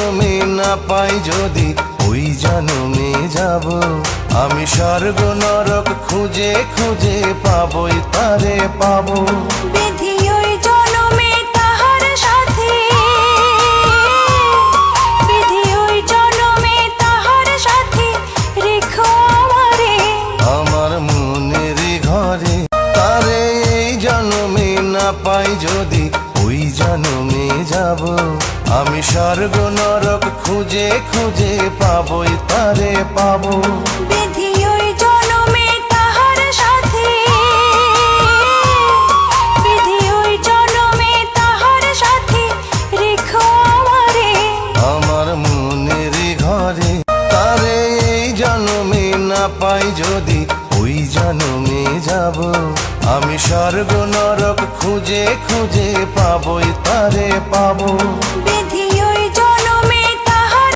জনমে না পাই যদি ওই জনমে যাব। আমি স্বর্গ নরক খুঁজে খুঁজে পাবই তারে পাবো। বিধি ওই জনমে তাহার সাথে, বিধি ওই জনমে তাহার সাথে রেখো আমারে আমার মনের ঘরে। তারে এই জনমে না পাই যদি ওই জনমে যাব। আমি স্বর্গ নরক খুঁজে খুঁজে পাবই তারে পাবো। বিধি ওই জনমে তাহার সাথে, বিধি ওই জনমে তাহার সাথে রেখো আমারে আমার মনের ঘরে। তারে এই জনমে না পাই যদি ওই জনমে যাব। আমি স্বর্গ নরক খুঁজে খুঁজে পাবই তারে পাবো।